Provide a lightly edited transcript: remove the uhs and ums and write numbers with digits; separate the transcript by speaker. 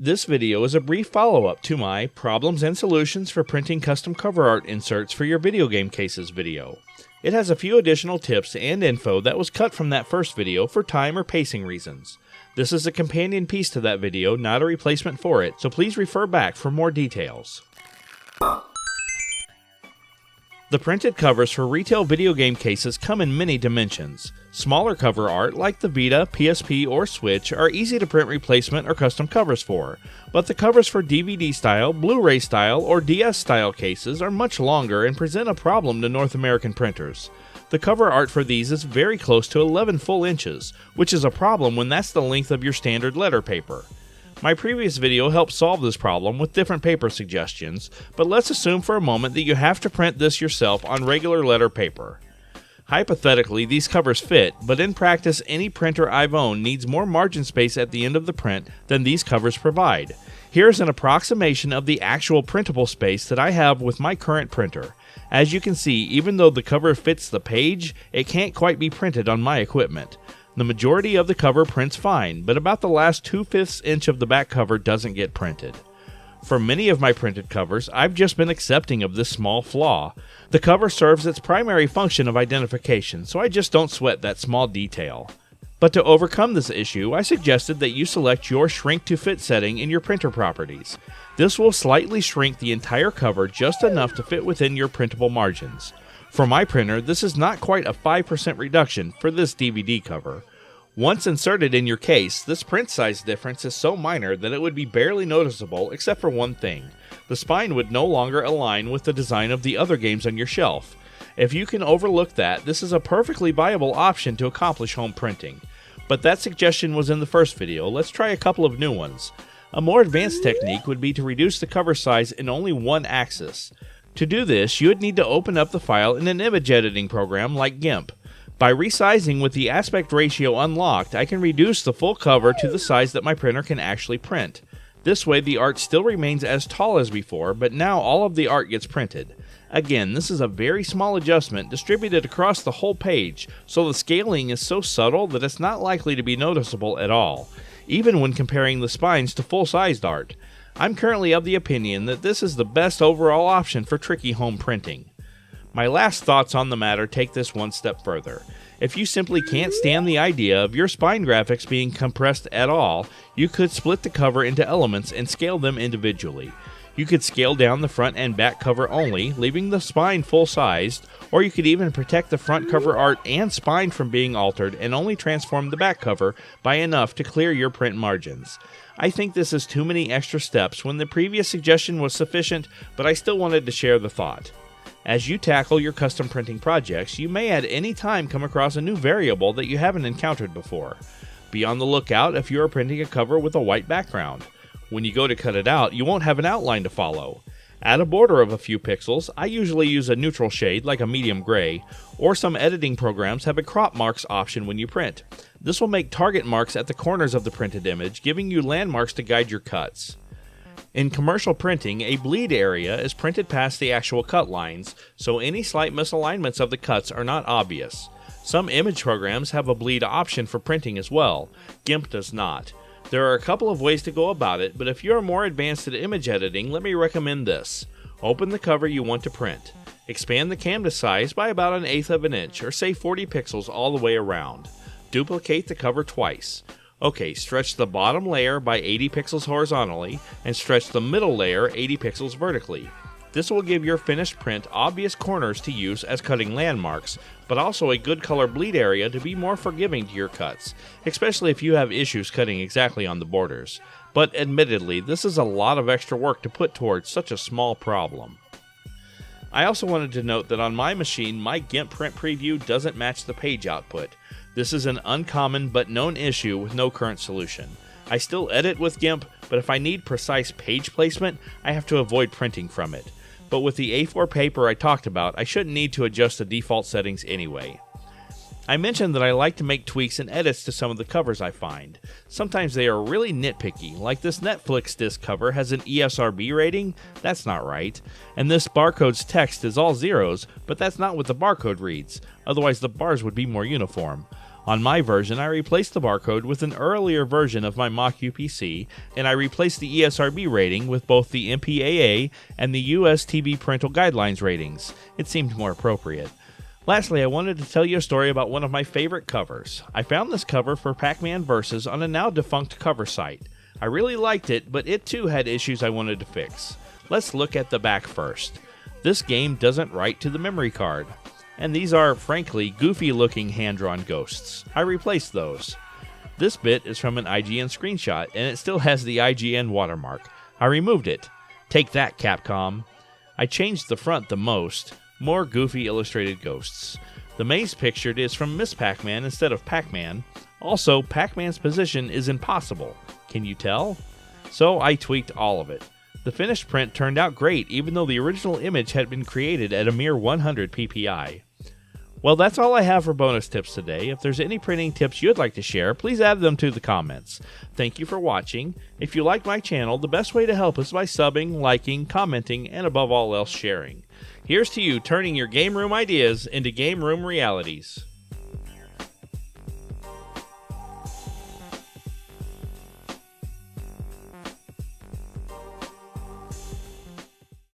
Speaker 1: This video is a brief follow-up to my Problems and Solutions for Printing Custom Cover Art Inserts for Your Video Game Cases video. It has a few additional tips and info that was cut from that first video for time or pacing reasons. This is a companion piece to that video, not a replacement for it, so please refer back for more details. The printed covers for retail video game cases come in many dimensions. Smaller cover art like the Vita, PSP, or Switch are easy to print replacement or custom covers for, but the covers for DVD style, Blu-ray style, or DS style cases are much longer and present a problem to North American printers. The cover art for these is very close to 11 full inches, which is a problem when that's the length of your standard letter paper. My previous video helped solve this problem with different paper suggestions, but let's assume for a moment that you have to print this yourself on regular letter paper. Hypothetically, these covers fit, but in practice any printer I've owned needs more margin space at the end of the print than these covers provide. Here's an approximation of the actual printable space that I have with my current printer. As you can see, even though the cover fits the page, it can't quite be printed on my equipment. The majority of the cover prints fine, but about the last 2/5 inch of the back cover doesn't get printed. For many of my printed covers, I've just been accepting of this small flaw. The cover serves its primary function of identification, so I just don't sweat that small detail. But to overcome this issue, I suggested that you select your shrink to fit setting in your printer properties. This will slightly shrink the entire cover just enough to fit within your printable margins. For my printer, this is not quite a 5% reduction for this DVD cover. Once inserted in your case, this print size difference is so minor that it would be barely noticeable except for one thing. The spine would no longer align with the design of the other games on your shelf. If you can overlook that, this is a perfectly viable option to accomplish home printing. But that suggestion was in the first video. Let's try a couple of new ones. A more advanced technique would be to reduce the cover size in only one axis. To do this, you would need to open up the file in an image editing program like GIMP. By resizing with the aspect ratio unlocked, I can reduce the full cover to the size that my printer can actually print. This way the art still remains as tall as before, but now all of the art gets printed. Again, this is a very small adjustment distributed across the whole page, so the scaling is so subtle that it's not likely to be noticeable at all, even when comparing the spines to full-sized art. I'm currently of the opinion that this is the best overall option for tricky home printing. My last thoughts on the matter take this one step further. If you simply can't stand the idea of your spine graphics being compressed at all, you could split the cover into elements and scale them individually. You could scale down the front and back cover only, leaving the spine full-sized, or you could even protect the front cover art and spine from being altered and only transform the back cover by enough to clear your print margins. I think this is too many extra steps when the previous suggestion was sufficient, but I still wanted to share the thought. As you tackle your custom printing projects, you may at any time come across a new variable that you haven't encountered before. Be on the lookout if you are printing a cover with a white background. When you go to cut it out, you won't have an outline to follow. Add a border of a few pixels. I usually use a neutral shade like a medium gray, or some editing programs have a crop marks option when you print. This will make target marks at the corners of the printed image, giving you landmarks to guide your cuts. In commercial printing, a bleed area is printed past the actual cut lines, so any slight misalignments of the cuts are not obvious. Some image programs have a bleed option for printing as well. GIMP does not. There are a couple of ways to go about it, but if you are more advanced at image editing, let me recommend this. Open the cover you want to print. Expand the canvas size by about 1/8 of an inch, or say 40 pixels all the way around. Duplicate the cover twice. Okay, stretch the bottom layer by 80 pixels horizontally, and stretch the middle layer 80 pixels vertically. This will give your finished print obvious corners to use as cutting landmarks, but also a good color bleed area to be more forgiving to your cuts, especially if you have issues cutting exactly on the borders. But admittedly, this is a lot of extra work to put towards such a small problem. I also wanted to note that on my machine, my GIMP print preview doesn't match the page output. This is an uncommon but known issue with no current solution. I still edit with GIMP, but if I need precise page placement, I have to avoid printing from it. But with the A4 paper I talked about, I shouldn't need to adjust the default settings anyway. I mentioned that I like to make tweaks and edits to some of the covers I find. Sometimes they are really nitpicky, like this Netflix disc cover has an ESRB rating. That's not right. And this barcode's text is all zeros, but that's not what the barcode reads. Otherwise the bars would be more uniform. On my version, I replaced the barcode with an earlier version of my mock UPC, and I replaced the ESRB rating with both the MPAA and the US TV Parental Guidelines ratings. It seemed more appropriate. Lastly, I wanted to tell you a story about one of my favorite covers. I found this cover for Pac-Man Versus on a now defunct cover site. I really liked it, but it too had issues I wanted to fix. Let's look at the back first. This game doesn't write to the memory card. And these are, frankly, goofy-looking hand-drawn ghosts. I replaced those. This bit is from an IGN screenshot, and it still has the IGN watermark. I removed it. Take that, Capcom. I changed the front the most. More goofy illustrated ghosts. The maze pictured is from Miss Pac-Man instead of Pac-Man. Also, Pac-Man's position is impossible. Can you tell? So I tweaked all of it. The finished print turned out great, even though the original image had been created at a mere 100 ppi. Well, that's all I have for bonus tips today. If there's any printing tips you'd like to share, please add them to the comments. Thank you for watching. If you like my channel, the best way to help is by subbing, liking, commenting, and above all else, sharing. Here's to you turning your game room ideas into game room realities.